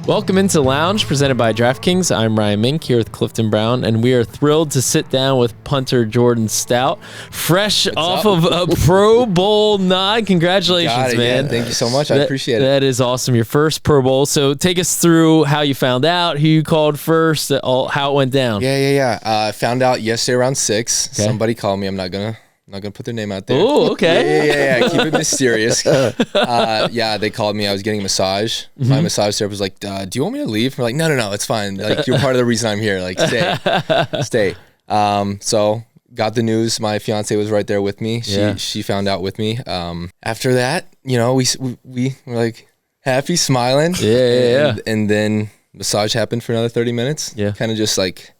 Welcome into Lounge, presented by DraftKings. I'm Ryan Mink here with Clifton Brown, and we are thrilled to sit down with punter Jordan Stout, fresh off of a Pro Bowl nod. Congratulations, man. Yeah. Thank you so much. I appreciate it. That is awesome. Your first Pro Bowl. So take us through how you found out, who you called first, how it went down. Yeah. I found out yesterday around 6. Okay. Somebody called me. I'm not gonna put their name out there. Oh, okay. Yeah. Keep it mysterious. They called me. I was getting a massage. My massage therapist was like, "Do you want me to leave?" I'm like, "No, it's fine. Like, you're part of the reason I'm here. Like, stay." So got the news. My fiance was right there with me. She found out with me. After that, we were like happy, smiling. Yeah. And then massage happened for another 30 minutes. Yeah. Kind of just like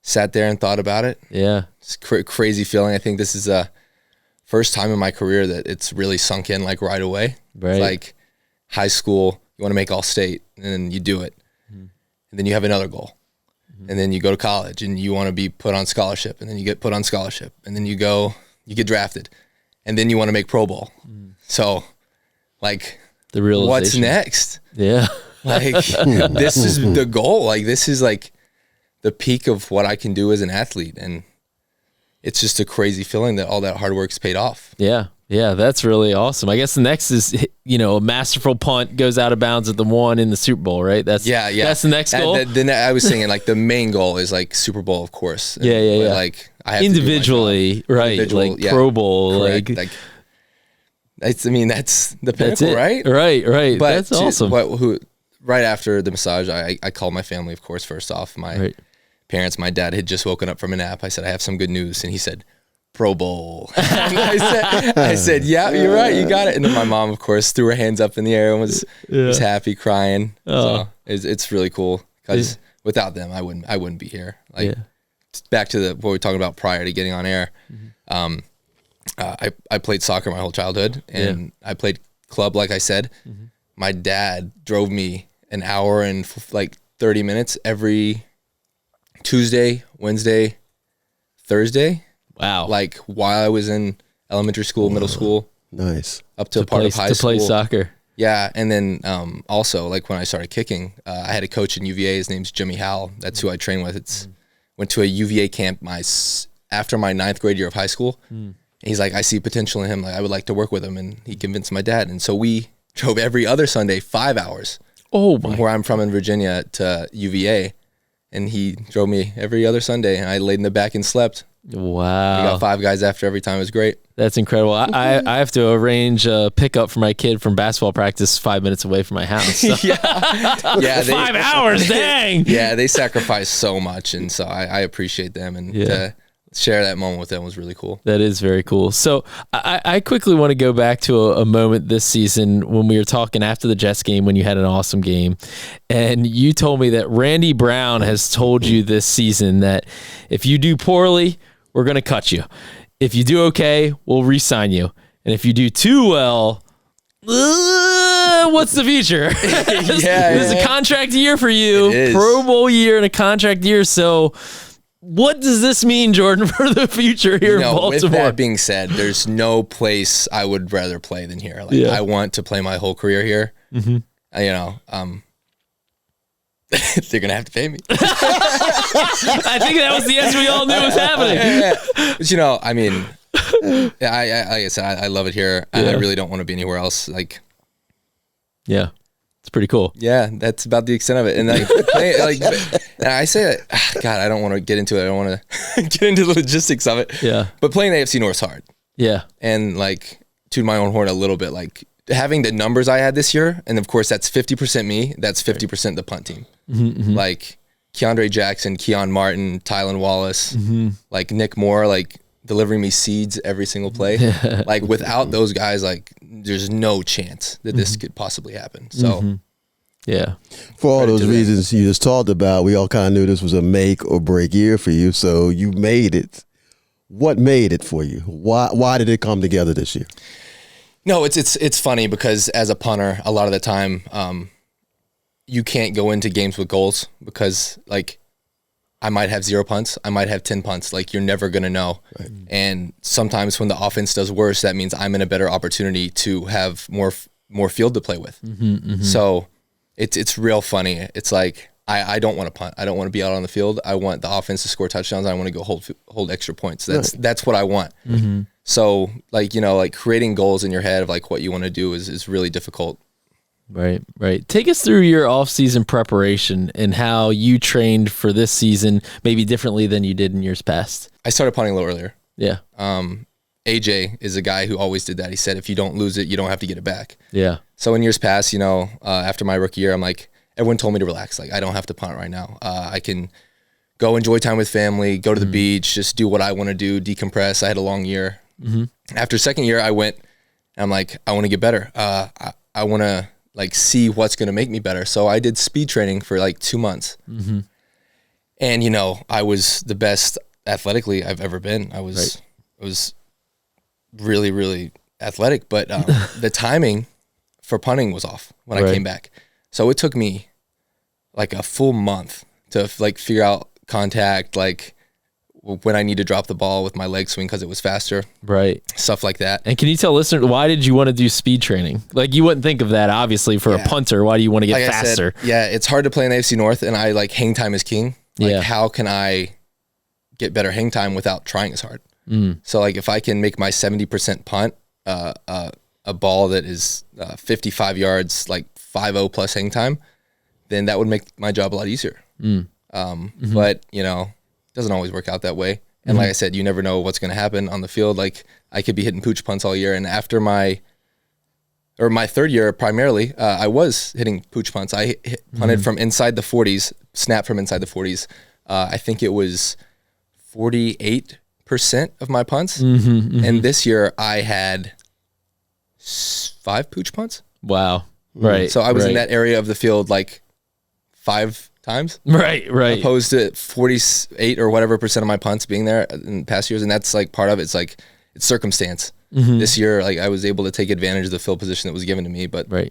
sat there and thought about it. Yeah. It's crazy feeling. I think this is the first time in my career that it's really sunk in like right away. Right. It's like high school, you want to make all state, and then you do it. And then you have another goal. And then you go to college and you want to be put on scholarship, and then you get put on scholarship, and then you get drafted, and then you want to make Pro Bowl. So like The realization. what's next? Yeah. Like this is the goal. Like this is like the peak of what I can do as an athlete. And it's just a crazy feeling that all that hard work's paid off. Yeah, that's really awesome. I guess the next is, a masterful punt goes out of bounds at the 1 in the Super Bowl, right? That's the next goal. Then I was saying like the main goal is like Super Bowl, of course. Yeah. Like I have individually, to do my job. right? Pro Bowl, correct. Like that's the pinnacle, right? Right. But That's awesome. Right after the massage, I called my family, of course. First off, my parents, my dad had just woken up from a nap. I said, I have some good news. And he said, Pro Bowl. I said, yeah, you're right. You got it. And then my mom, of course, threw her hands up in the air and was happy, crying. So it's really cool because without them, I wouldn't be here. Like back to what we were talking about prior to getting on air. I played soccer my whole childhood, and I played club, like I said. My dad drove me an hour and like 30 minutes every Tuesday, Wednesday, Thursday. Wow. Like while I was in elementary school, middle school. Nice. Up to part of high school. To play soccer. Yeah. And then also like when I started kicking, I had a coach in UVA. His name's Jimmy Howell. That's who I train with. Went to a UVA camp after my 9th grade year of high school. And he's like, I see potential in him. Like I would like to work with him. And he convinced my dad. And so we drove every other Sunday 5 hours. From where I'm from in Virginia to UVA. And he drove me every other Sunday, and I laid in the back and slept. Wow. I got 5 guys after every time. It was great. That's incredible. I have to arrange a pickup for my kid from basketball practice 5 minutes away from my house. So. Yeah. 5 hours, dang. Yeah, they sacrifice so much, and so I appreciate them, and to share that moment with them was really cool. That is very cool. So I quickly want to go back to a moment this season when we were talking after the Jets game when you had an awesome game. And you told me that Randy Brown has told you this season that if you do poorly, we're going to cut you. If you do okay, we'll re-sign you. And if you do too well, what's the future? This is a contract year for you. Pro Bowl year and a contract year. So what does this mean, Jordan, for the future here in Baltimore? With that being said, there's no place I would rather play than here. Like I want to play my whole career here. They're gonna have to pay me. I think that was the answer we all knew was happening. But I mean, like I said, I love it here. I really don't want to be anywhere else. Like, it's pretty cool. Yeah, that's about the extent of it. And I say, God, I don't want to get into it. I don't want to get into the logistics of it. Yeah. But playing the AFC North's hard. Yeah. And like toot my own horn a little bit, like having the numbers I had this year, and of course that's 50% me, that's 50% the punt team. Like Keandre Jackson, Keon Martin, Tylan Wallace, like Nick Moore, like delivering me seeds every single play. Like without those guys, like there's no chance that this could possibly happen. So for all those reasons you just talked about, we all kind of knew this was a make or break year for you. So you made it. What made it for you? Why did it come together this year? No, it's funny because as a punter, a lot of the time, you can't go into games with goals because like I might have 0 punts, I might have 10 punts. Like you're never gonna know. Right. And sometimes when the offense does worse, that means I'm in a better opportunity to have more field to play with. So it's real funny. It's like I don't want to punt. I don't want to be out on the field. I want the offense to score touchdowns. I want to go hold extra points. That's what I want. Mm-hmm. So like, you know, like creating goals in your head of like what you want to do is really difficult. Right. Take us through your off-season preparation and how you trained for this season, maybe differently than you did in years past. I started punting a little earlier. Yeah. AJ is a guy who always did that. He said, if you don't lose it, you don't have to get it back. Yeah. So in years past, you know, after my rookie year, I'm like, everyone told me to relax. Like, I don't have to punt right now. I can go enjoy time with family, go to the beach, just do what I want to do, decompress. I had a long year. Mm-hmm. After second year, I went, and I'm like, I want to get better. I want to like see what's going to make me better. So I did speed training for like 2 months. Mm-hmm. And, you know, I was the best athletically I've ever been. I was really, really athletic, but the timing for punting was off when I came back. So it took me like a full month to like figure out contact, like when I need to drop the ball with my leg swing because it was faster. Right. Stuff like that. And can you tell listeners, why did you want to do speed training? Like you wouldn't think of that obviously for a punter. Why do you want to get like faster? I said, it's hard to play in the AFC North, and I like hang time is king. Like how can I get better hang time without trying as hard? So like if I can make my 70% punt a ball that is 55 yards, like 5.0 plus hang time, then that would make my job a lot easier. But, you know, it doesn't always work out that way. And like I said, you never know what's going to happen on the field. Like I could be hitting pooch punts all year. And after my third year, primarily, I was hitting pooch punts. I punted from inside the 40s, snapped from inside the 40s. I think it was 48% of my punts. And this year I had 5 pooch punts. Wow. Right. So I was in that area of the field like 5 times. Right. Opposed to 48 or whatever percent of my punts being there in past years. And that's like part of it. It's like, it's circumstance. This year, like I was able to take advantage of the field position that was given to me. But, you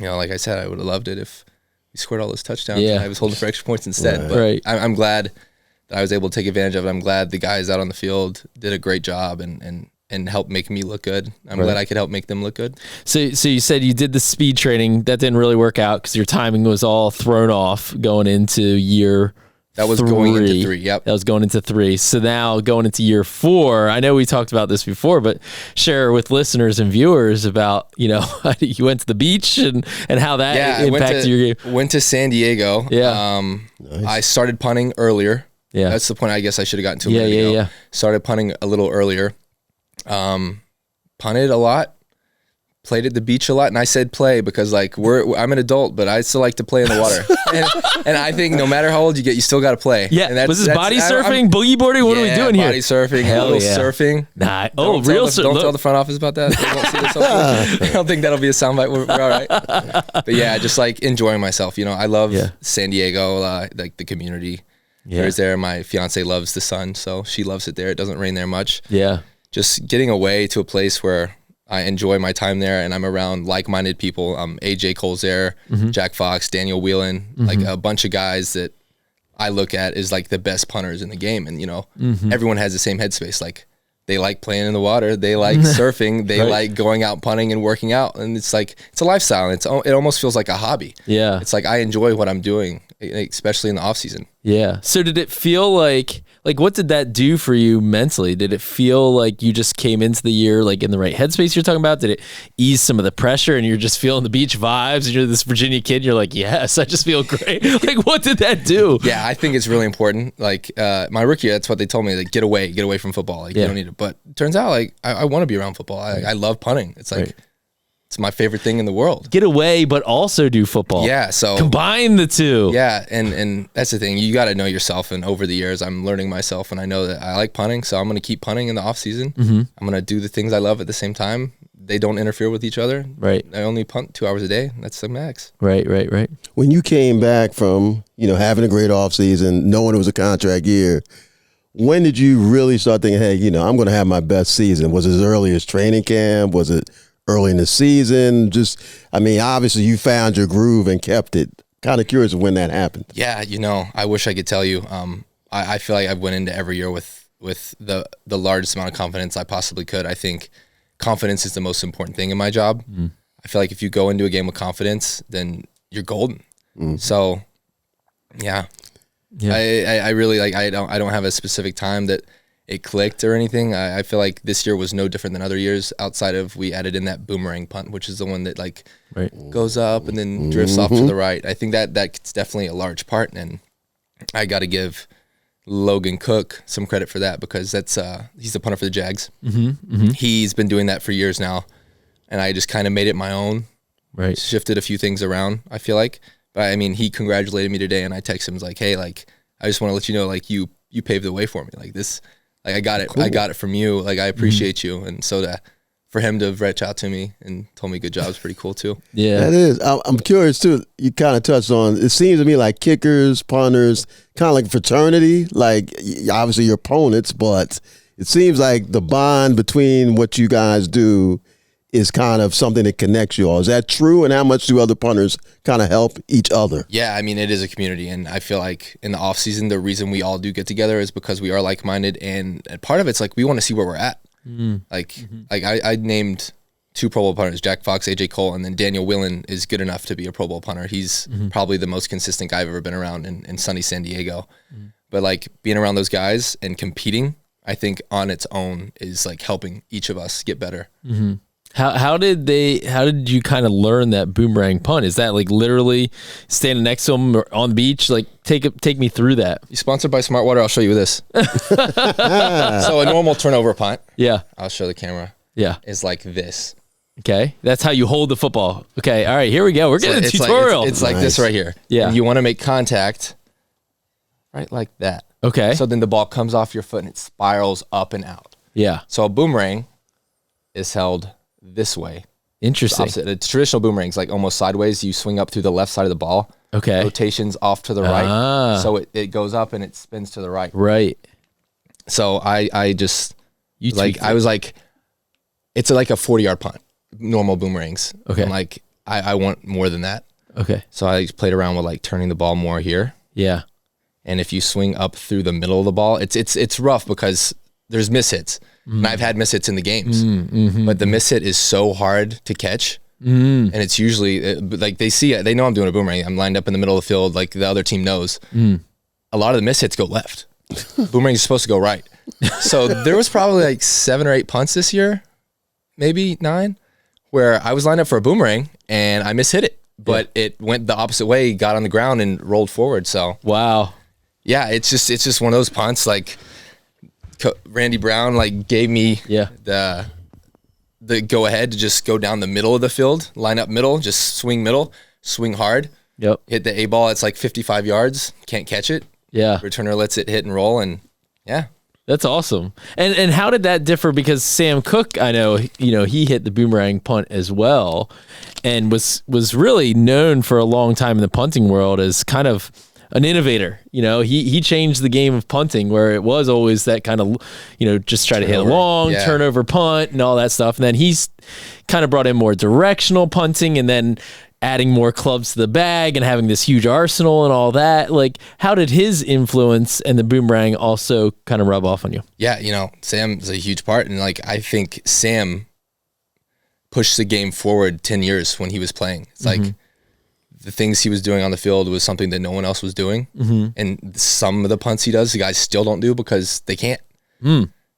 know, like I said, I would have loved it if we scored all those touchdowns and I was holding for extra points instead. But I'm glad that I was able to take advantage of it. I'm glad the guys out on the field did a great job and helped make me look good. I'm glad I could help make them look good. So you said you did the speed training. That didn't really work out because your timing was all thrown off going into year That was going into 3, yep. That was going into 3. So now going into year 4, I know we talked about this before, but share with listeners and viewers about, you know, you went to the beach and how that impacted your game. Went to San Diego. Yeah. Nice. I started punting earlier. Yeah. That's the point I guess I should have gotten to a minute ago. Yeah. Started punting a little earlier. Punted a lot, played at the beach a lot, and I said play because like I'm an adult, but I still like to play in the water. and I think no matter how old you get, you still got to play. Yeah, and was this body surfing, boogie boarding? What are we doing here? Body surfing, Hell a little surfing. Nah, Don't tell the front office about that. They won't see this. I don't think that'll be a soundbite. We're all right. But yeah, just like enjoying myself. You know, I love San Diego, like the community. There's there. My fiance loves the sun, so she loves it there. It doesn't rain there much. Yeah. Just getting away to a place where I enjoy my time there and I'm around like-minded people. AJ Cole's there, Jack Fox, Daniel Whelan, like a bunch of guys that I look at as like the best punters in the game. And, you know, everyone has the same headspace. Like they like playing in the water. They like surfing. They like going out punting and working out. And it's like, it's a lifestyle. And it almost feels like a hobby. Yeah. It's like, I enjoy what I'm doing, especially in the off season. Yeah. So did it feel like what did that do for you mentally? Did it feel like you just came into the year like in the right headspace you're talking about? Did it ease some of the pressure and you're just feeling the beach vibes and you're this Virginia kid and you're like, yes, I just feel great. Like what did that do? Yeah, I think it's really important. Like my rookie year, that's what they told me, like get away from football. Like you don't need it. But it turns out like I want to be around football. I love punting. It's like it's my favorite thing in the world. Get away, but also do football. Yeah, so combine the two. Yeah, and that's the thing. You got to know yourself. And over the years, I'm learning myself, and I know that I like punting, so I'm going to keep punting in the off season. I'm going to do the things I love at the same time. They don't interfere with each other. Right. I only punt 2 hours a day. That's the max. Right. When you came back from, you know, having a great off season, knowing it was a contract year, when did you really start thinking, hey, you know, I'm going to have my best season? Was it as early as training camp? Was it early in the season? Just, I mean, obviously you found your groove and kept it. Kind of curious when that happened. Yeah, you know, I wish I could tell you. I feel like I've went into every year with the largest amount of confidence I possibly could. I think confidence is the most important thing in my job. I feel like if you go into a game with confidence, then you're golden. So yeah. I really like, I don't have a specific time that it clicked or anything. I feel like this year was no different than other years outside of we added in that boomerang punt, which is the one that like goes up and then drifts off to the right. I think that's definitely a large part, and I got to give Logan Cook some credit for that, because that's he's the punter for the Jags. He's been doing that for years now, and I just kind of made it my own. Shifted a few things around, I feel like. But I mean, he congratulated me today, and I texted him, was like, hey, like, I just want to let you know, like, you paved the way for me. Like this, like I got it. Cool. I got it from you. Like I appreciate you. And so for him to reach out to me and told me good job is pretty cool too. Yeah, that is. I'm curious too. You kind of touched on. It seems to me like kickers, punters, kind of like fraternity. Like obviously your opponents, but it seems like the bond between what you guys do is kind of something that connects you all. Is that true? And how much do other punters kind of help each other? Yeah, I mean, it is a community, and I feel like in the off season, the reason we all do get together is because we are like-minded, and part of it's like we want to see where we're at. Like I named 2 Pro Bowl punters, Jack Fox, AJ Cole, and then Daniel Whelan is good enough to be a Pro Bowl punter. He's probably the most consistent guy I've ever been around in sunny San Diego. But like being around those guys and competing, I think on its own is like helping each of us get better. How did you kind of learn that boomerang punt? Is that like literally standing next to them on the beach? Like take me through that. You sponsored by Smart Water. I'll show you this. So a normal turnover punt. Yeah. I'll show the camera. Yeah. Is like this. Okay. That's how you hold the football. Okay. All right. Here we go. We're getting a tutorial. It's like this right here. Yeah. And you want to make contact right like that. Okay. So then the ball comes off your foot and it spirals up and out. Yeah. So a boomerang is held this way. Interesting. The traditional boomerang's like almost sideways. You swing up through the left side of the ball. Okay. Rotations off to the right. So it goes up and it spins to the right. Right. So I just I was like, it's like a 40-yard punt, normal boomerangs. Okay. I'm like, I want more than that. Okay. So I played around with like turning the ball more here. Yeah. And if you swing up through the middle of the ball, it's rough because there's mishits. And I've had mishits in the games, but the mishit is so hard to catch. And it's usually like they see it, they know I'm doing a boomerang. I'm lined up in the middle of the field, like the other team knows. A lot of the mishits go left. Boomerangs are supposed to go right. So there was probably like 7 or 8 punts this year, maybe 9, where I was lined up for a boomerang and I mishit it, but it went the opposite way, got on the ground and rolled forward. So wow, yeah, it's just one of those punts like. Randy Brown like gave me the go ahead to just go down the middle of the field, line up middle, just swing middle, swing hard. Yep. Hit the A ball. It's like 55 yards. Can't catch it. Yeah. Returner lets it hit and roll, and yeah. That's awesome. And how did that differ? Because Sam Cook, I know, he hit the boomerang punt as well, and was really known for a long time in the punting world as kind of an innovator. He changed the game of punting, where it was always that kind of, just try to hit a long turnover punt and all that stuff. And then he's kind of brought in more directional punting, and then adding more clubs to the bag and having this huge arsenal and all that. Like, how did his influence and the boomerang also kind of rub off on you? Yeah, Sam's a huge part. And like, I think Sam pushed the game forward 10 years when he was playing. It's like, the things he was doing on the field was something that no one else was doing. And some of the punts he does, the guys still don't do because they can't.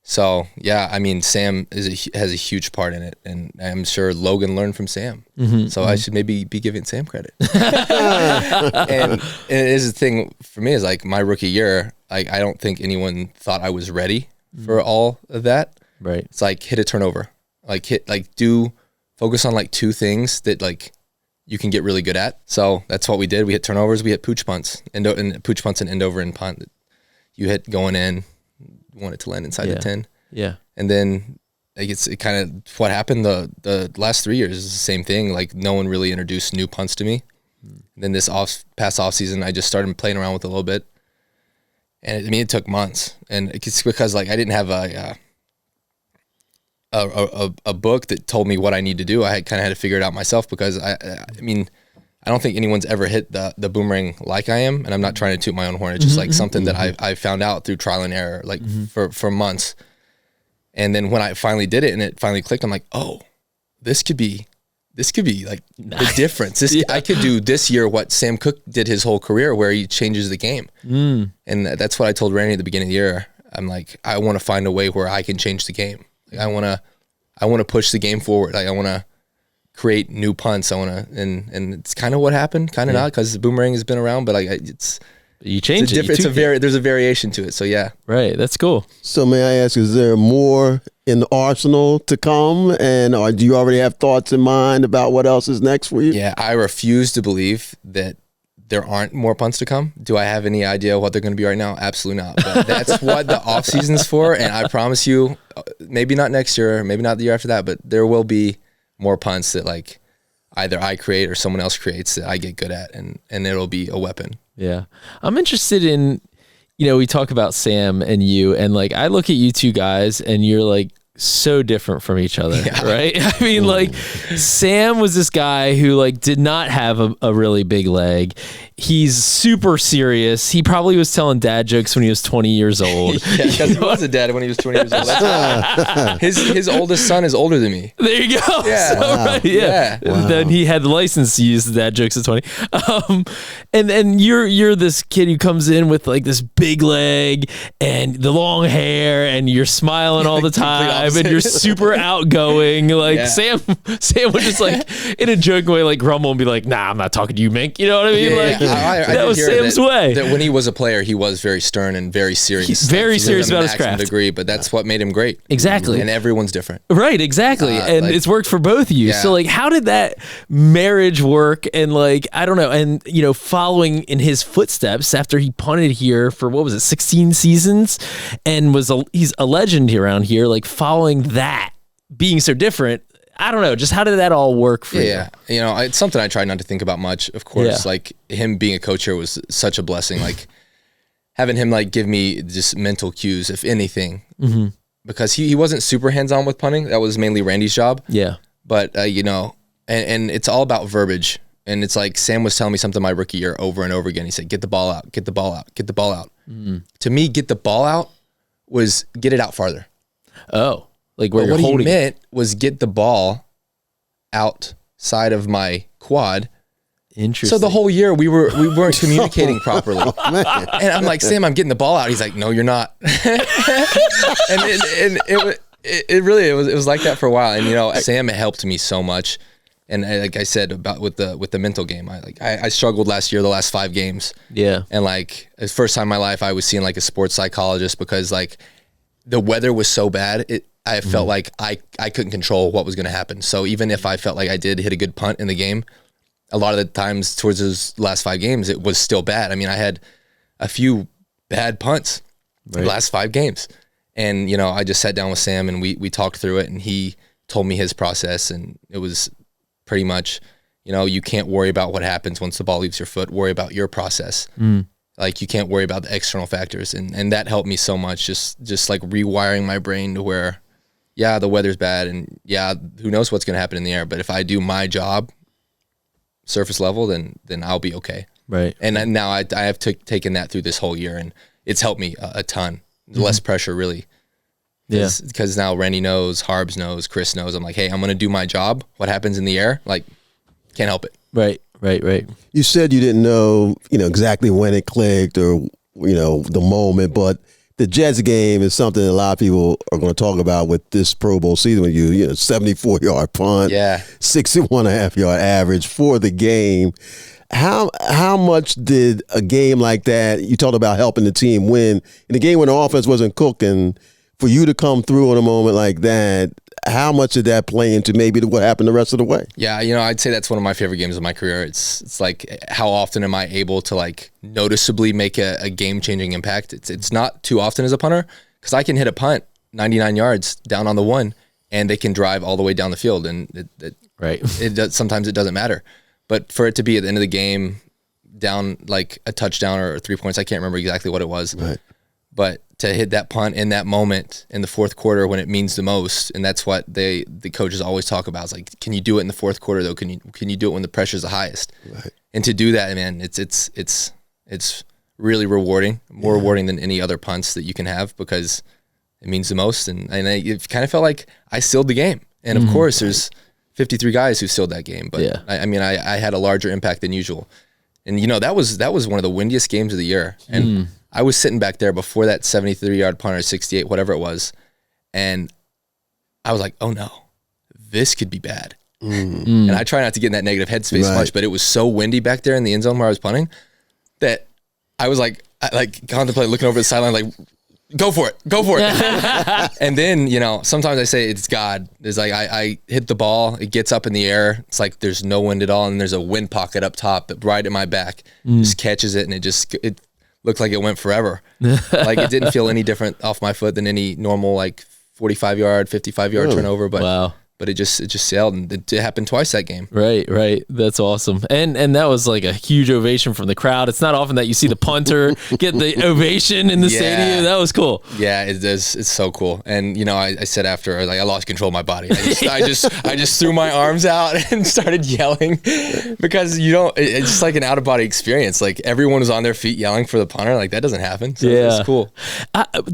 So, yeah, I mean, Sam has a huge part in it. And I'm sure Logan learned from Sam. So I should maybe be giving Sam credit. and it is the thing for me is like my rookie year, like I don't think anyone thought I was ready for all of that. Right. It's like hit a turnover. Focus on like 2 things that like you can get really good at. So that's what we did. We hit turnovers. We hit pooch punts, and pooch punts and end over and punt. You hit going in, want it to land inside the 10. Yeah. And then like it kind of what happened the last 3 years is the same thing. Like no one really introduced new punts to me. And then this past off season, I just started playing around with it a little bit. And it took months, and it's because like I didn't have a book that told me what I need to do. I kind of had to figure it out myself because I don't think anyone's ever hit the boomerang like I am, and I'm not trying to toot my own horn. It's just like something that I found out through trial and error, like for months. And then when I finally did it and it finally clicked, I'm like, oh, this could be this could be like the difference. I could do this year what Sam Cook did his whole career, where he changes the game. And that's what I told Randy at the beginning of the year. I'm like, I want to find a way where I can change the game. Like, I want to push the game forward. Like, I want to create new punts. And it's kind of what happened. Kind of not, because the boomerang has been around, but like you change it. There's a variation to it. So yeah. Right. That's cool. So may I ask, is there more in the arsenal to come? And do you already have thoughts in mind about what else is next for you? Yeah, I refuse to believe that there aren't more punts to come. Do I have any idea what they're going to be right now? Absolutely not. But that's what the off season's for. And I promise you, maybe not next year, maybe not the year after that, but there will be more punts that like either I create or someone else creates that I get good at, and it'll be a weapon. Yeah. I'm interested in, we talk about Sam and you, and like, I look at you two guys and you're like so different from each other, right? I mean, like, Sam was this guy who like did not have a really big leg. He's super serious. He probably was telling dad jokes when he was 20 years old. Because he was a dad when he was 20 years old. His oldest son is older than me. There you go. Yeah. So, right, yeah. Wow. Then he had the license to use the dad jokes at 20. And then you're this kid who comes in with like this big leg and the long hair, and you're smiling all the time, and you're super outgoing. Like Sam would just like in a joking way like grumble and be like, "Nah, I'm not talking to you, Mink." You know what I mean? That was Sam's way. That when he was a player, he was very stern and very serious. He's very serious about his craft. Degree, but that's what made him great. Exactly. And everyone's different. Right, exactly. And it's worked for both of you. Yeah. So like, how did that marriage work? And like, I don't know. And following in his footsteps after he punted here for 16 seasons, and he's a legend around here. Like, following that, being so different. I don't know. Just how did that all work for you? Yeah. It's something I try not to think about much, of course. Like, him being a coach here was such a blessing. Like, having him like give me just mental cues, if anything, because he wasn't super hands-on with punting. That was mainly Randy's job. Yeah. But, and it's all about verbiage. And it's like Sam was telling me something my rookie year over and over again. He said, get the ball out, get the ball out, get the ball out. To me, get the ball out was get it out farther. Oh. Like where but you're what holding he meant was get the ball outside of my quad. Interesting. So the whole year we weren't communicating properly. And I'm like, Sam, I'm getting the ball out. He's like, no, you're not. and it was like that for a while. And Sam helped me so much. And like I said about with the mental game, I struggled last year, the last 5 games. Yeah. And like the first time in my life, I was seeing like a sports psychologist, because like the weather was so bad. I felt like I couldn't control what was going to happen. So even if I felt like I did hit a good punt in the game, a lot of the times towards those last 5 games, it was still bad. I mean, I had a few bad punts the last 5 games. And, I just sat down with Sam and we talked through it, and he told me his process, and it was pretty much, you can't worry about what happens once the ball leaves your foot. Worry about your process. Like, you can't worry about the external factors. And that helped me so much, just like rewiring my brain to where, yeah, the weather's bad, and yeah, who knows what's going to happen in the air. But if I do my job surface level, then I'll be okay. Right. And now I have taken that through this whole year, and it's helped me a ton. Less pressure, really. Because now Randy knows, Harbs knows, Chris knows. I'm like, hey, I'm going to do my job. What happens in the air, like, can't help it. Right. You said you didn't know, exactly when it clicked or, the moment, but the Jets game is something a lot of people are going to talk about with this Pro Bowl season with you. 74-yard punt, 61.5-yard average for the game. How much did a game like that, you talked about helping the team win, in a game when the offense wasn't cooking, for you to come through in a moment like that, how much did that play into maybe what happened the rest of the way? Yeah, I'd say that's one of my favorite games of my career. It's like, how often am I able to like noticeably make a game-changing impact? It's not too often as a punter, because I can hit a punt 99 yards down on the 1, and they can drive all the way down the field, and sometimes it doesn't matter. But for it to be at the end of the game, down like a touchdown or 3 points, I can't remember exactly what it was. Right. But to hit that punt in that moment in the fourth quarter when it means the most, and that's what the coaches always talk about. It's like, can you do it in the fourth quarter though? Can you do it when the pressure's the highest? Right. And to do that, man, it's really rewarding, more rewarding than any other punts that you can have, because it means the most. And it kind of felt like I sealed the game. And of course, there's 53 guys who sealed that game. But Yeah. I mean, I had a larger impact than usual. And, that was one of the windiest games of the year. And I was sitting back there before that 73-yard punter, 68, whatever it was. And I was like, oh, no, this could be bad. And I try not to get in that negative headspace much, but it was so windy back there in the end zone where I was punting that I was like, contemplating looking over the sideline, like, go for it. And then, sometimes I say it's God. It's like I hit the ball, it gets up in the air. It's like there's no wind at all, and there's a wind pocket up top right at my back. Just catches it, and it looked like it went forever. Like it didn't feel any different off my foot than any normal like 45-yard, 55-yard turnover. But wow. But it just sailed, and it happened twice that game. Right. That's awesome. And that was like a huge ovation from the crowd. It's not often that you see the punter get the ovation in the stadium. That was cool. Yeah, it is. It's so cool. And I said after, like, I lost control of my body. I just threw my arms out and started yelling because it's just like an out of body experience. Like everyone was on their feet yelling for the punter. Like that doesn't happen. So it's cool.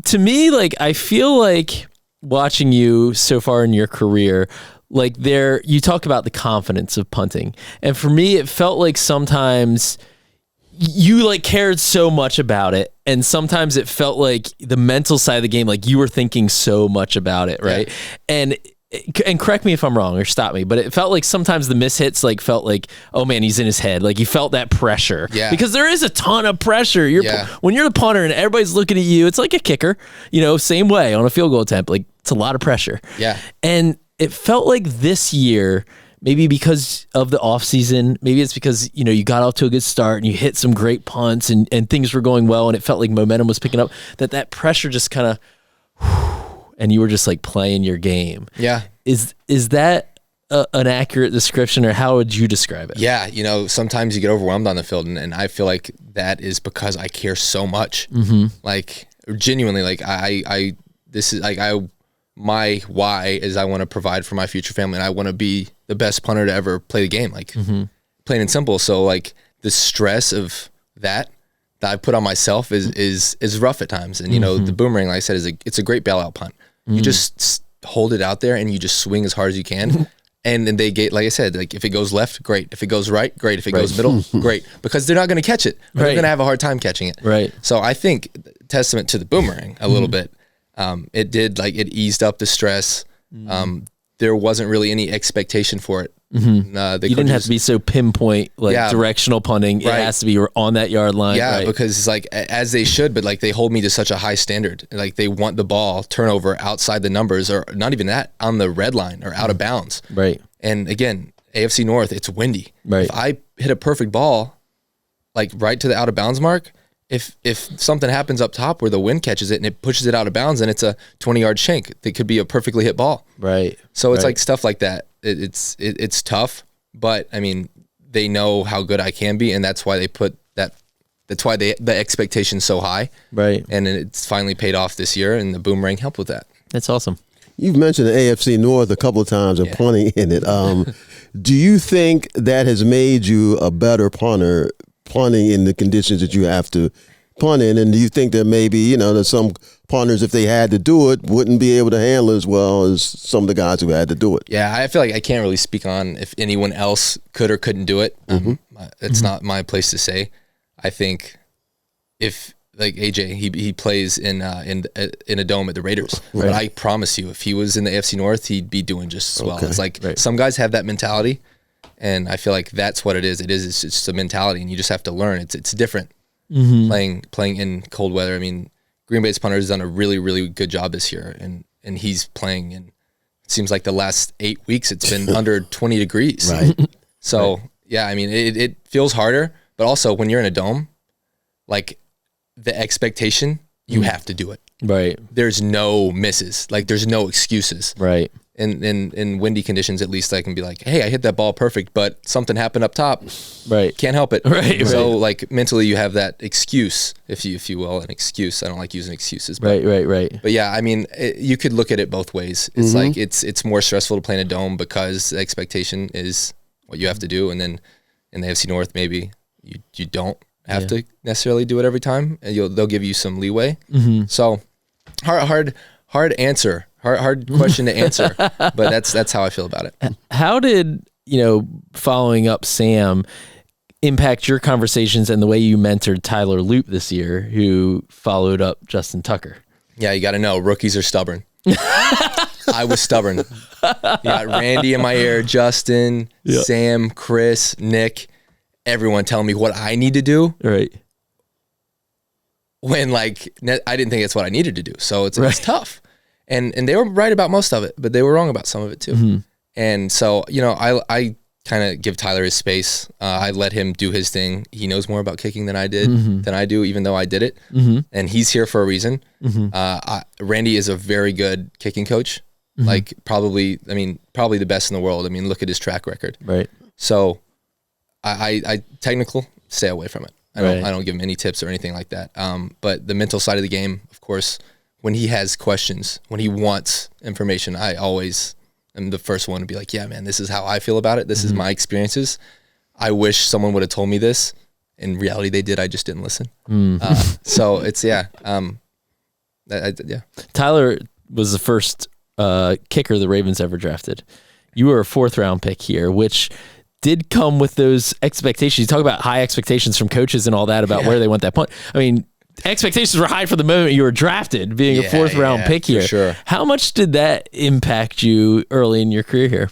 To me, like I feel like watching you so far in your career, like you talk about the confidence of punting. And for me, it felt like sometimes you like cared so much about it. And sometimes it felt like the mental side of the game, like you were thinking so much about it. Right. Yeah. And correct me if I'm wrong or stop me, but it felt like sometimes the mishits like felt like, oh man, he's in his head. Like you felt that pressure. Yeah. Because there is a ton of pressure. When you're the punter and everybody's looking at you, it's like a kicker, same way on a field goal attempt. Like it's a lot of pressure. Yeah. And it felt like this year, maybe because of the off season, maybe it's because, you got off to a good start and you hit some great punts and things were going well and it felt like momentum was picking up, that pressure just kind of, and you were just like playing your game. Yeah. Is that an accurate description, or how would you describe it? Yeah. Sometimes you get overwhelmed on the field, and I feel like that is because I care so much. Like genuinely, like my why is I want to provide for my future family, and I want to be the best punter to ever play the game. Like plain and simple. So like the stress of that I put on myself is rough at times. And the boomerang, like I said, it's a great bailout punt. You just hold it out there and you just swing as hard as you can. And then they get, like I said, like if it goes left, great. If it goes right, great. If it goes middle, great. Because they're not going to catch it. They're going to have a hard time catching it. Right. So I think testament to the boomerang a little bit. It did, like, it eased up the stress. There wasn't really any expectation for it. You didn't have to be so pinpoint, like directional punting. It has to be on that yard line. Yeah, because it's like, as they should, but like they hold me to such a high standard. Like they want the ball turnover outside the numbers, or not even that, on the red line or out of bounds. Right. And again, AFC North, it's windy. Right. If I hit a perfect ball, like right to the out of bounds mark, if something happens up top where the wind catches it and it pushes it out of bounds, and it's a 20-yard shank, that could be a perfectly hit ball. Right. So it's like stuff like that. It's tough, but I mean, they know how good I can be, and that's why they put that. That's why the expectation's so high. Right. And it's finally paid off this year, and the boomerang helped with that. That's awesome. You've mentioned the AFC North a couple of times and punting in it. Do you think that has made you a better punter, punting in the conditions that you have to punt in? And do you think that maybe, there's some punters, if they had to do it, wouldn't be able to handle it as well as some of the guys who had to do it? Yeah, I feel like I can't really speak on if anyone else could or couldn't do it. It's not my place to say. I think if, like AJ, he plays in a dome at the Raiders. Right. But I promise you, if he was in the AFC North, he'd be doing just as well. It's like some guys have that mentality, and I feel like that's what it is. It's just a mentality, and you just have to learn. It's different playing in cold weather. I mean, Green Bay's punter has done a really, really good job this year, and he's playing in, it seems like the last 8 weeks it's been under 20 degrees. Right. So, yeah, I mean, it feels harder, but also when you're in a dome, like the expectation, you have to do it. Right. There's no misses. Like there's no excuses. Right. In windy conditions, at least I can be like, hey, I hit that ball perfect, but something happened up top. Right. Can't help it. Right. So like mentally you have that excuse, if you will, an excuse. I don't like using excuses. But, right. But yeah, I mean, you could look at it both ways. It's like it's more stressful to play in a dome because the expectation is what you have to do. And then in the AFC North, maybe you don't have to necessarily do it every time. And they'll give you some leeway. So hard hard answer, hard question to answer, but that's how I feel about it. How did, following up Sam impact your conversations and the way you mentored Tyler Loop this year, who followed up Justin Tucker? Yeah, you got to know, rookies are stubborn. I was stubborn. You got Randy in my ear, Justin, Sam, Chris, Nick, everyone telling me what I need to do. Right. When I didn't think it's what I needed to do. So it's tough. And they were right about most of it, but they were wrong about some of it too. Mm-hmm. And so, I kind of give Tyler his space. I let him do his thing. He knows more about kicking than I do, even though I did it. Mm-hmm. And he's here for a reason. Mm-hmm. Randy is a very good kicking coach. Mm-hmm. Probably the best in the world. I mean, look at his track record. Right. So I technical, stay away from it. I don't give him any tips or anything like that. But the mental side of the game, of course, when he has questions, when he wants information, I always am the first one to be like, yeah, man, this is how I feel about it. This is my experiences. I wish someone would have told me this. In reality, they did. I just didn't listen. So it's, Tyler was the first kicker the Ravens ever drafted. You were a 4th round pick here, which did come with those expectations. You talk about high expectations from coaches and all that about where they want that punt. I mean, expectations were high from the moment you were drafted, being a 4th round pick here. Sure. How much did that impact you early in your career here?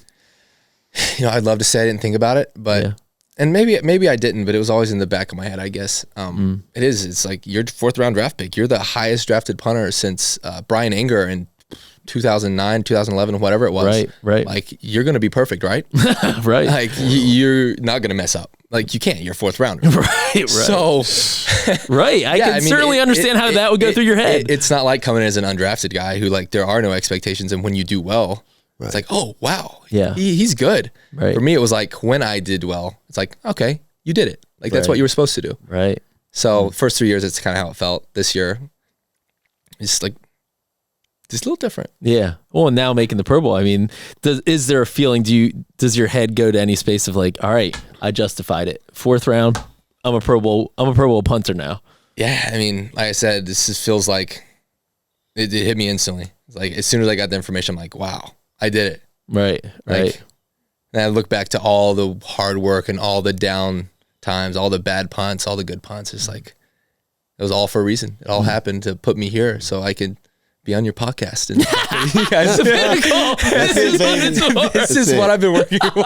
I'd love to say I didn't think about it, but and maybe I didn't, but it was always in the back of my head, I guess. It is. It's like you're 4th round draft pick. You're the highest drafted punter since Brian Anger in 2009, 2011, whatever it was. Right. Like, you're going to be perfect, right? Right. Like, you're not going to mess up. Like, you can't. You're 4th rounder. Right. So, right. I can certainly understand how that would go through your head. It's not like coming in as an undrafted guy who, there are no expectations. And when you do well, it's like, oh, wow. Yeah. He's good. Right. For me, it was like, when I did well, it's like, okay, you did it. Like, that's what you were supposed to do. Right. So, first 3 years, it's kind of how it felt. This year, it's like, just a little different. Yeah. Well, and now making the Pro Bowl, I mean, is there a feeling, does your head go to any space of like, all right, I justified it. 4th round, I'm a Pro Bowl punter now. Yeah. I mean, like I said, this just feels like it hit me instantly. It's like, as soon as I got the information, I'm like, wow, I did it. Right. And I look back to all the hard work and all the down times, all the bad punts, all the good punts. It's like, it was all for a reason. It all happened to put me here so I could be on your podcast. And you guys, this is what I've been working for.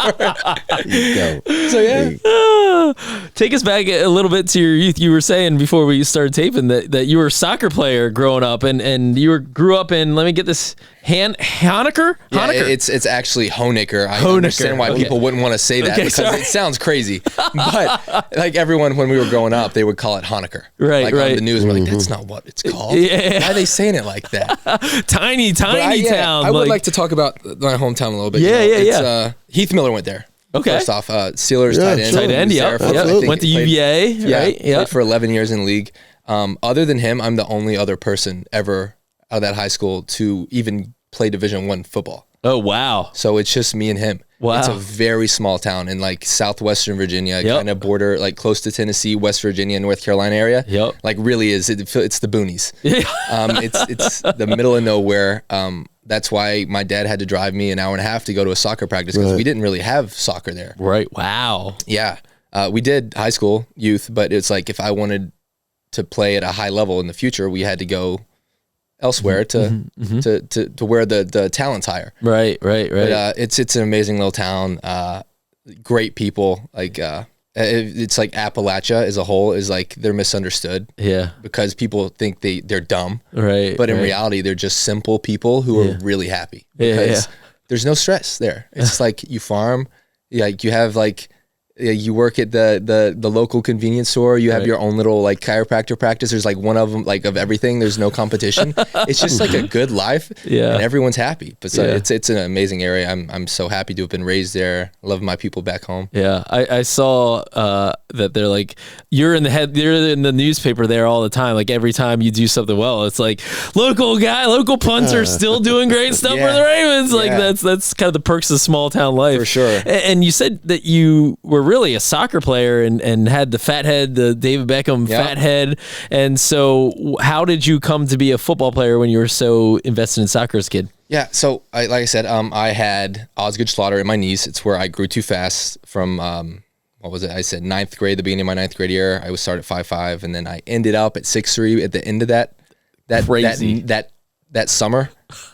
So take us back a little bit to your youth. You were saying before we started taping that you were a soccer player growing up, and you grew up in, let me get this, Honecker? Yeah, it's actually Honecker. I understand why people wouldn't want to say that because it sounds crazy. But like everyone, when we were growing up, they would call it Honecker. Right. On the news, we're like, that's not what it's called. Yeah. Why are they saying it like that? Tiny town. I would like to talk about my hometown a little bit. Yeah. Heath Miller went there. Okay. First off, Steelers tight end. Tight end, went to UVA. Played for 11 years in the league. Other than him, I'm the only other person ever out of that high school to even play Division I football. Oh, wow. So it's just me and him. Wow. It's a very small town in southwestern Virginia, kind of border close to Tennessee, West Virginia, North Carolina area. Yep. Really is. It's the boonies. It's the middle of nowhere. That's why my dad had to drive me an hour and a half to go to a soccer practice because we didn't really have soccer there. Right. Wow. Yeah. We did high school youth, but it's like if I wanted to play at a high level in the future, we had to go elsewhere to where the talent's higher. Right. But, it's an amazing little town. Great people. It's like Appalachia as a whole is like they're misunderstood. Yeah. Because people think they're dumb. Right. But in reality, they're just simple people who are really happy because there's no stress there. It's like you farm, you have you work at the local convenience store. You have your own little chiropractor practice. There's one of them of everything. There's no competition. It's just a good life. Yeah. And everyone's happy. But it's an amazing area. I'm so happy to have been raised there. I love my people back home. Yeah. I saw that they're you're in the newspaper there all the time. Every time you do something well, it's local punter still doing great stuff for the Ravens. That's kind of the perks of small town life. For sure. And you said that you were really a soccer player and had the fat head, the David Beckham fat head. And so how did you come to be a football player when you were so invested in soccer as a kid? Yeah, so like I said, I had Osgood Schlatter in my knees. It's where I grew too fast from, what was it? I said ninth grade, the beginning of my ninth grade year. I was started at 5'5", and then I ended up at 6'3" at the end of that summer,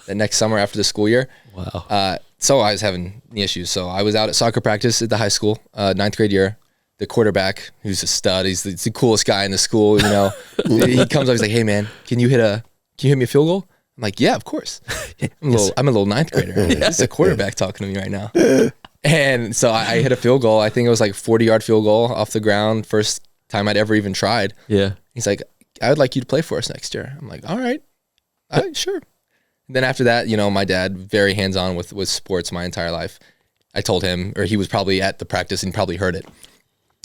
that next summer after the school year. Wow. So I was having knee issues. So I was out at soccer practice at the high school, ninth grade year. The quarterback, who's a stud, he's the coolest guy in the school. You know, he comes up, he's like, "Hey man, can you hit me a field goal?" I'm like, "Yeah, of course." I'm a little ninth grader. This is a quarterback talking to me right now. And so I hit a field goal. I think it was like 40-yard field goal off the ground. First time I'd ever even tried. Yeah. He's like, "I would like you to play for us next year." I'm like, all right, sure. And then after that, you know, my dad, very hands-on with sports my entire life. I told him, or he was probably at the practice and probably heard it.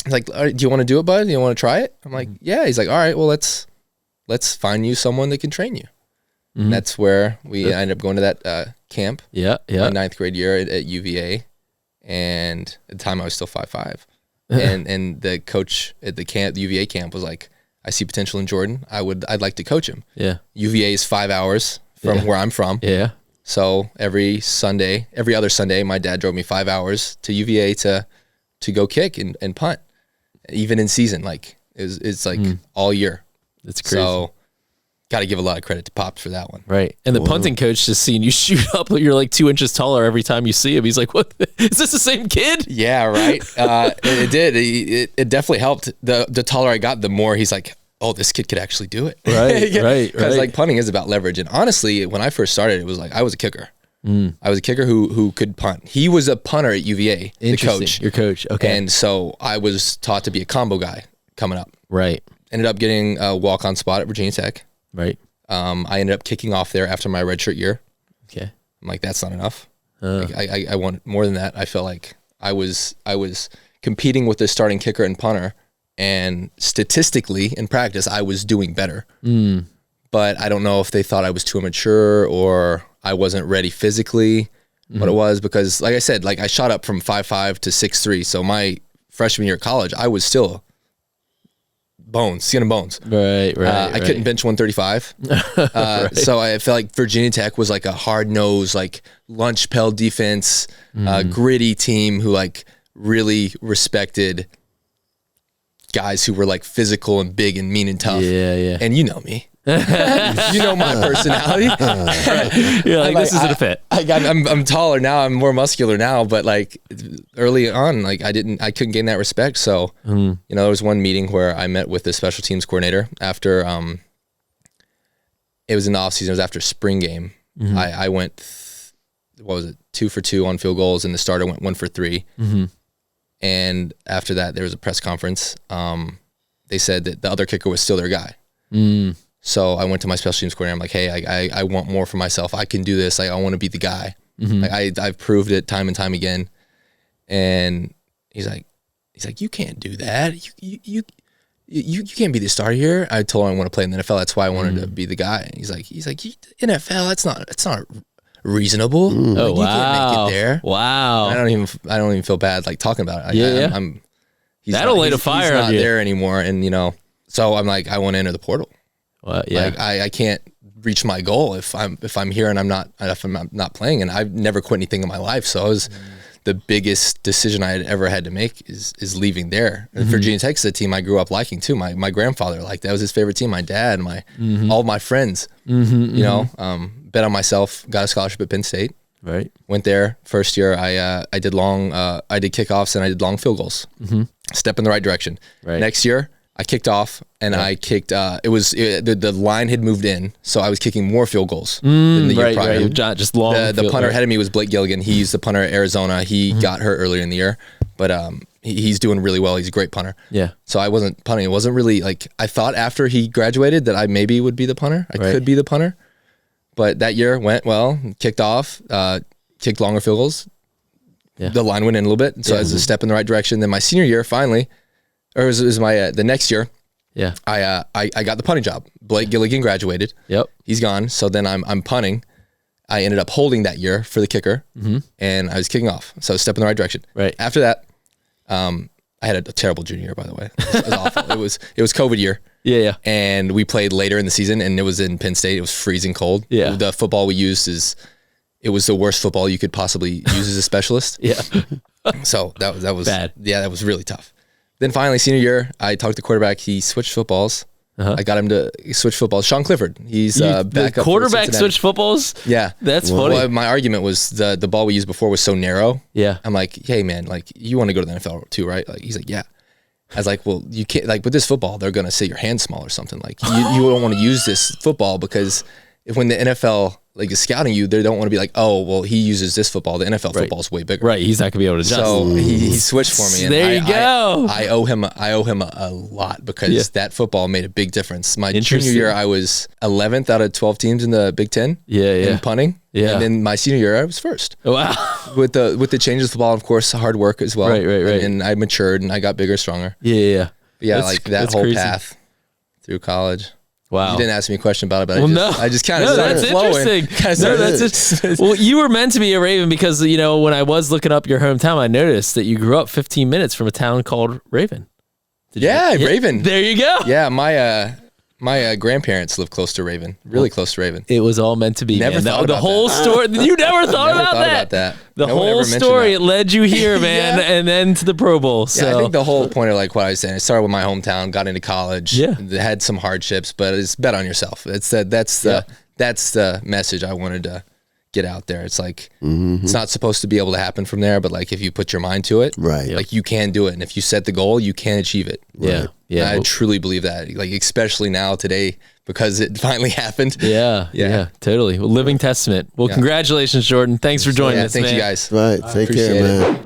He's like, "All right, do you want to do it, bud? Do you want to try it?" I'm like, "Yeah." He's like, "All right, well, let's find you someone that can train you." And that's where we ended up going to that camp. Yeah. My ninth grade year at UVA. And at the time I was still 5'5". And the coach at the UVA camp was like, "I see potential in Jordan. I'd like to coach him." Yeah. UVA is 5 hours from where I'm from. Yeah. So every other Sunday, my dad drove me 5 hours to UVA to go kick and punt, even in season. Like it's like all year. That's crazy. So got to give a lot of credit to Pops for that one. Right. And the punting coach just seeing you shoot up, you're like 2 inches taller every time you see him. He's like, "What? Is this the same kid?" Yeah, right. It did. It definitely helped. The taller I got, the more he's like, "Oh, this kid could actually do it." Right. Because like punting is about leverage. And honestly, when I first started, it was like I was a kicker. I was a kicker who could punt. He was a punter at UVA, the coach. Your coach. Okay. And so I was taught to be a combo guy coming up. Right. Ended up getting a walk-on spot at Virginia Tech. Right. I ended up kicking off there after my redshirt year. Okay. I'm like, that's not enough. Like, I want more than that. I felt like I was competing with the starting kicker and punter, and statistically in practice, I was doing better. But I don't know if they thought I was too immature or I wasn't ready physically, what it was, because like I said, like I shot up from 5'5" to 6'3". So my freshman year of college, I was still skin and bones. Right. I couldn't bench 135. So I felt like Virginia Tech was like a hard-nosed, like lunch pail defense, gritty team who like really respected guys who were like physical and big and mean and tough. Yeah. And you know me. You know my personality. You're like, this isn't a fit. I'm taller now. I'm more muscular now. But like early on, like I couldn't gain that respect. So you know, there was one meeting where I met with the special teams coordinator after. It was in the off season. It was after spring game. I went, what was it, 2 for 2 on field goals, and the starter went 1 for 3. And after that, there was a press conference. They said that the other kicker was still their guy. So I went to my special teams coordinator. I'm like, "Hey, I want more for myself. I can do this. Like, I want to be the guy. Like, I've proved it time and time again." And he's like, "You can't do that. You can't be the starter here." I told him I want to play in the NFL. That's why I wanted to be the guy. And he's like, "NFL, that's not reasonable. Oh, like, you can't make it there." Wow. And I don't even feel bad like talking about it. That'll light a fire he's on not you. there anymore. And you know, so I'm like, I want to enter the portal. Well, yeah. Like I can't reach my goal if I'm here and I'm not playing. And I've never quit anything in my life. So it was the biggest decision I had ever had to make is leaving there. And Virginia Tech's a team I grew up liking too. My grandfather, like, that was his favorite team. My dad, all my friends, you know, bet on myself, got a scholarship at Penn State. Right. Went there first year. I did kickoffs and I did long field goals. Step in the right direction. Right. Next year, I kicked off and I kicked. The line had moved in, so I was kicking more field goals than the year prior. Right. Just long. The punter ahead of me was Blake Gilligan. He's the punter at Arizona. He got hurt earlier in the year, but he's doing really well. He's a great punter. Yeah. So I wasn't punting. It wasn't really like, I thought after he graduated that I maybe would be the punter. I could be the punter, but that year went well. Kicked off, kicked longer field goals. Yeah. The line went in a little bit, so it was a step in the right direction. Then my senior year, finally. Or it was my the next year. Yeah. I got the punting job. Blake Gilligan graduated. Yep. He's gone. So then I'm punting. I ended up holding that year for the kicker, and I was kicking off. So step in the right direction. Right. After that, I had a terrible junior year, by the way. It was awful. It was COVID year. Yeah. And we played later in the season, and it was in Penn State. It was freezing cold. Yeah. The football we used it was the worst football you could possibly use as a specialist. Yeah. So that was bad. Yeah, that was really tough. Then finally, senior year, I talked to the quarterback. He switched footballs. I got him to switch footballs. Sean Clifford. He's back the up for quarterback Cincinnati. switch footballs. Yeah, That's funny. Well, my argument was the ball we used before was so narrow. Yeah. I'm like, hey man, like you want to go to the NFL too, right? Like he's like, yeah. I was like, well, you can't, like with this football, they're gonna say your hand's small or something. Like you don't want to use this football because when the NFL like is scouting you, they don't want to be like, oh, well, he uses this football. The NFL football is way bigger. Right. He's not gonna be able to adjust. So he switched for me. And There you go. I owe him a lot because that football made a big difference. My junior year, I was 11th out of 12 teams in the Big Ten. In punting. Yeah. And then my senior year, I was first. Wow. With the changes of the ball, of course, hard work as well. Right. And I matured and I got bigger, stronger. Yeah. But yeah, That's- like that that's whole crazy. path through college. Wow. You didn't ask me a question about it, but I just kind of that's started flowing. interesting. Well, you were meant to be a Raven because, when I was looking up your hometown, I noticed that you grew up 15 minutes from a town called Raven. Raven. There you go. Yeah, my grandparents live close to Raven, really close to Raven. It was all meant to be. Never man. thought the about whole that. story. You never thought Never about thought that. about that. The No one ever whole mentioned story that. it led you here, man, Yeah. and then to the Pro Bowl. So Yeah, I think the whole point of like what I was saying, I started with my hometown, got into college, had some hardships, but it's bet on yourself. That's the message I wanted to get out there. It's like it's not supposed to be able to happen from there, but like if you put your mind to it, Right. like you can do it, and if you set the goal, you can achieve it. Yeah. And I truly believe that, like especially now today because it finally happened. Yeah, totally. Well, living testament. Well, congratulations, Jordan. Thanks for joining us, thank man. you guys. Right. Take care, appreciate it. man.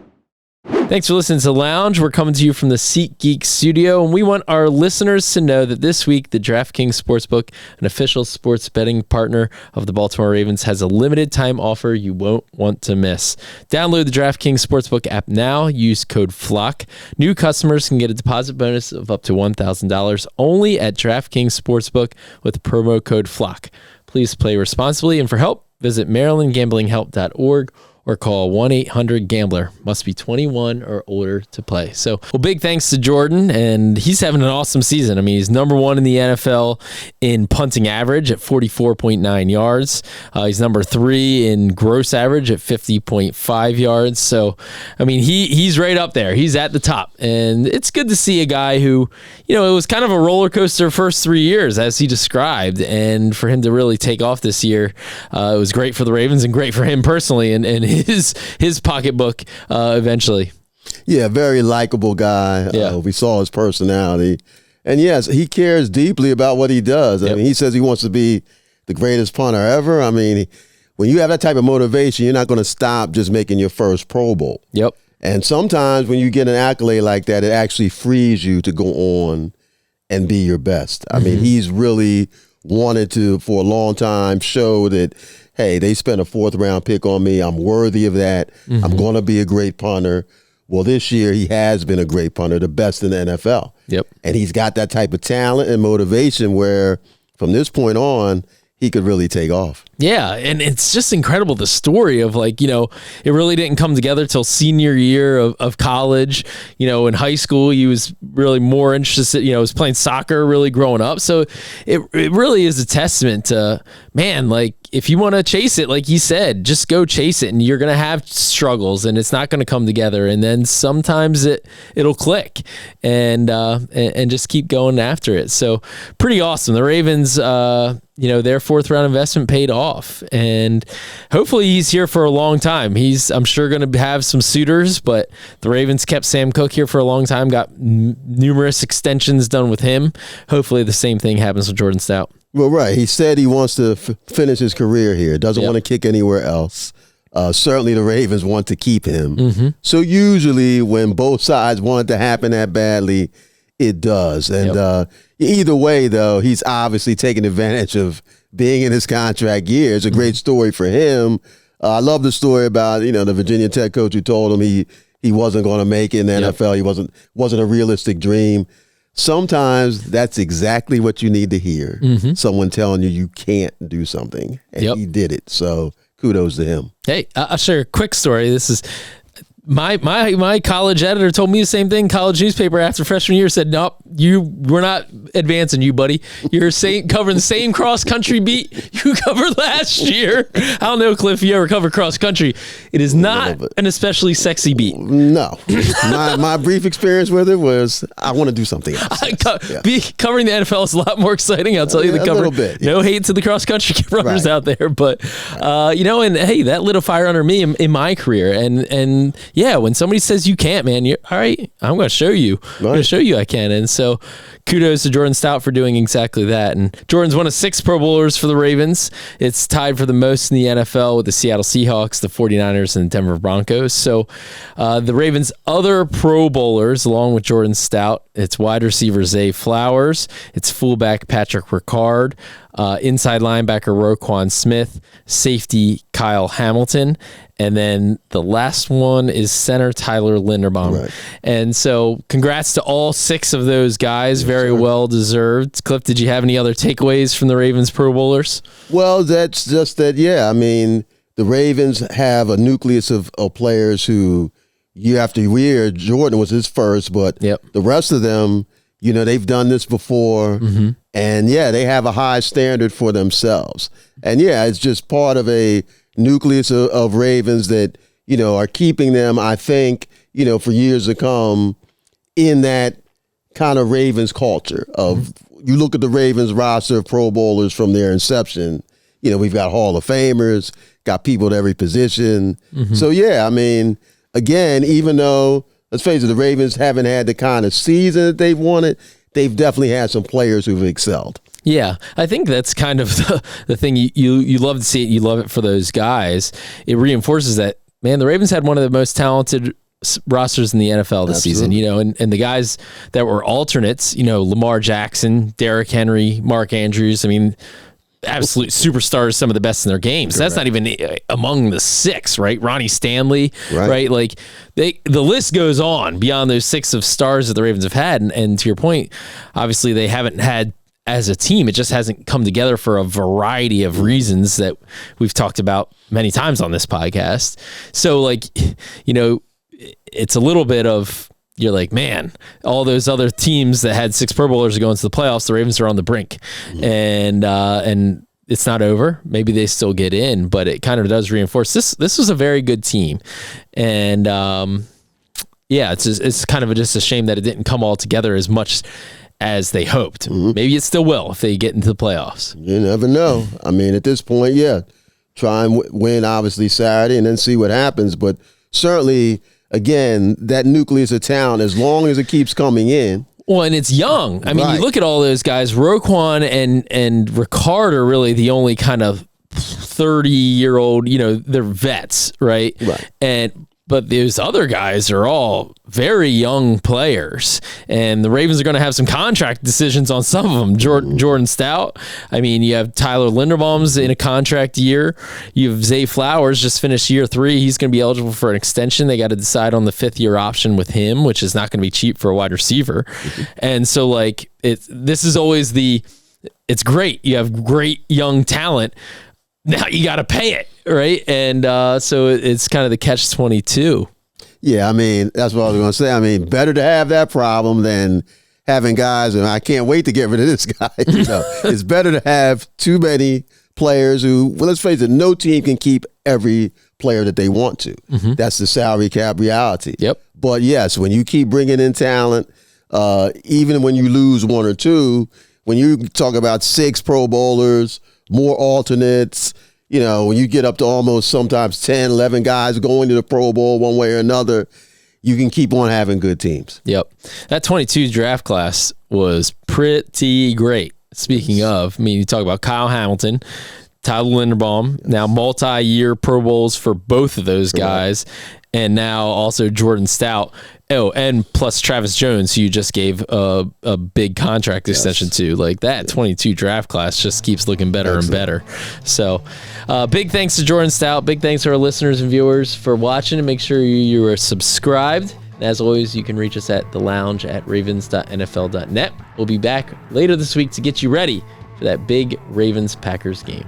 Thanks for listening to Lounge. We're coming to you from the SeatGeek studio, and we want our listeners to know that this week, the DraftKings Sportsbook, an official sports betting partner of the Baltimore Ravens, has a limited time offer you won't want to miss. Download the DraftKings Sportsbook app now. Use code FLOCK. New customers can get a deposit bonus of up to $1,000 only at DraftKings Sportsbook with promo code FLOCK. Please play responsibly, and for help, visit marylandgamblinghelp.org or call 1-800-GAMBLER. Must be 21 or older to play. So, well, big thanks to Jordan, and he's having an awesome season. I mean, he's number one in the NFL in punting average at 44.9 yards. He's number 3 in gross average at 50.5 yards. So, I mean, he's right up there. He's at the top, and it's good to see a guy who, it was kind of a roller coaster first 3 years, as he described, and for him to really take off this year, it was great for the Ravens and great for him personally, and his pocketbook eventually. Yeah, very likable guy. Yeah. We saw his personality. And yes, he cares deeply about what he does. I mean, he says he wants to be the greatest punter ever. I mean, when you have that type of motivation, you're not going to stop just making your first Pro Bowl. Yep. And sometimes when you get an accolade like that, it actually frees you to go on and be your best. I mean, he's really wanted to, for a long time, show that, hey, they spent a 4th round pick on me. I'm worthy of that. I'm going to be a great punter. Well, this year he has been a great punter, the best in the NFL. Yep. And he's got that type of talent and motivation where from this point on, he could really take off. Yeah, and it's just incredible, the story of it really didn't come together till senior year of college. In high school, he was really more interested, was playing soccer really growing up. So it really is a testament to, man, if you want to chase it, like he said, just go chase it, and you're going to have struggles, and it's not going to come together. And then sometimes it'll click, and just keep going after it. So pretty awesome. The Ravens, their 4th round investment paid off, and hopefully he's here for a long time. He's, I'm sure, going to have some suitors, but the Ravens kept Sam Cook here for a long time, got numerous extensions done with him. Hopefully the same thing happens with Jordan Stout. Well, right. He said he wants to finish his career here. Doesn't want to kick anywhere else. Certainly the Ravens want to keep him. So usually when both sides want it to happen that badly, it does. And either way, though, he's obviously taking advantage of being in his contract year. It's a great story for him. I love the story about, the Virginia Tech coach who told him he wasn't going to make it in the NFL. He wasn't a realistic dream. Sometimes that's exactly what you need to hear. Someone telling you can't do something, and he did it. So kudos to him. Hey, I'll share a quick story. This is My college editor told me the same thing. College newspaper after freshman year said, "Nope, we're not advancing you, buddy. You're covering the same cross country beat you covered last year." I don't know, Cliff, if you ever covered cross country. It is not an especially sexy beat. No, my brief experience with it was I want to do something else. Covering the NFL is a lot more exciting. I'll tell you the cover. A little bit. No hate to the cross country runners out there, but and hey, that lit a fire under me in my career, and yeah, when somebody says you can't, man, you're all right. I'm going to show you. I'm going to show you I can. And so kudos to Jordan Stout for doing exactly that. And Jordan's one of 6 Pro Bowlers for the Ravens. It's tied for the most in the NFL with the Seattle Seahawks, the 49ers, and the Denver Broncos. So the Ravens' other Pro Bowlers, along with Jordan Stout, it's wide receiver Zay Flowers, it's fullback Patrick Ricard, inside linebacker Roquan Smith, safety Kyle Hamilton, and then the last one is center Tyler Linderbaum. Right. And so congrats to all 6 of those guys. Yes, very well deserved. Cliff, did you have any other takeaways from the Ravens Pro Bowlers? Well, that's just that, yeah. I mean, the Ravens have a nucleus of players who year after year, Jordan was his first, but the rest of them, they've done this before. Mm-hmm. And, yeah, they have a high standard for themselves. And, yeah, it's just part of a nucleus of Ravens that, are keeping them, I think, for years to come in that kind of Ravens culture of you look at the Ravens roster of Pro Bowlers from their inception, we've got Hall of Famers, got people at every position. Mm-hmm. So, yeah, I mean, again, even though, let's face it, the Ravens haven't had the kind of season that they've wanted, they've definitely had some players who've excelled. Yeah, I think that's kind of the thing. You love to see it. You love it for those guys. It reinforces that, man, the Ravens had one of the most talented rosters in the NFL this season, and the guys that were alternates, Lamar Jackson, Derrick Henry, Mark Andrews, I mean, absolute superstars, some of the best in their games. That's not even among the 6, right? Ronnie Stanley, right? Like the list goes on beyond those 6 of stars that the Ravens have had. And to your point, obviously they haven't had as a team, it just hasn't come together for a variety of reasons that we've talked about many times on this podcast. So it's a little bit of, you're like, man, all those other teams that had 6 Pro Bowlers go into the playoffs, the Ravens are on the brink. Mm-hmm. And it's not over. Maybe they still get in, but it kind of does reinforce this was a very good team. And it's kind of just a shame that it didn't come all together as much as they hoped. Mm-hmm. Maybe it still will if they get into the playoffs. You never know. I mean, at this point, try and win obviously Saturday and then see what happens. But certainly, again, that nucleus of talent, as long as it keeps coming in. Well, and it's young. I mean, you look at all those guys, Roquan and Ricard are really the only kind of 30-year-old, they're vets, right? But those other guys are all very young players, and the Ravens are going to have some contract decisions on some of them. Jordan Stout. I mean, you have Tyler Linderbaum's in a contract year. You have Zay Flowers just finished year 3. He's going to be eligible for an extension. They got to decide on the 5th-year option with him, which is not going to be cheap for a wide receiver. Mm-hmm. And so, this is always it's great. You have great young talent. Now you got to pay it, right? And so it's kind of the catch-22. Yeah, I mean, that's what I was going to say. I mean, better to have that problem than having guys, and I can't wait to get rid of this guy. It's better to have too many players who, well, let's face it, no team can keep every player that they want to. Mm-hmm. That's the salary cap reality. Yep. But yes, when you keep bringing in talent, even when you lose 1 or 2, when you talk about 6 Pro Bowlers, more alternates, when you get up to almost sometimes 10, 11 guys going to the Pro Bowl one way or another, you can keep on having good teams. Yep. That 22 draft class was pretty great. Speaking of, I mean, you talk about Kyle Hamilton, Tyler Linderbaum, now multi-year Pro Bowls for both of those guys, and now also Jordan Stout. Oh, and plus Travis Jones, who you just gave a big contract extension to. Like that 22 draft class just keeps looking better and better. So big thanks to Jordan Stout. Big thanks to our listeners and viewers for watching. And make sure you are subscribed. And as always, you can reach us at thelounge@ravens.nfl.net. We'll be back later this week to get you ready for that big Ravens-Packers game.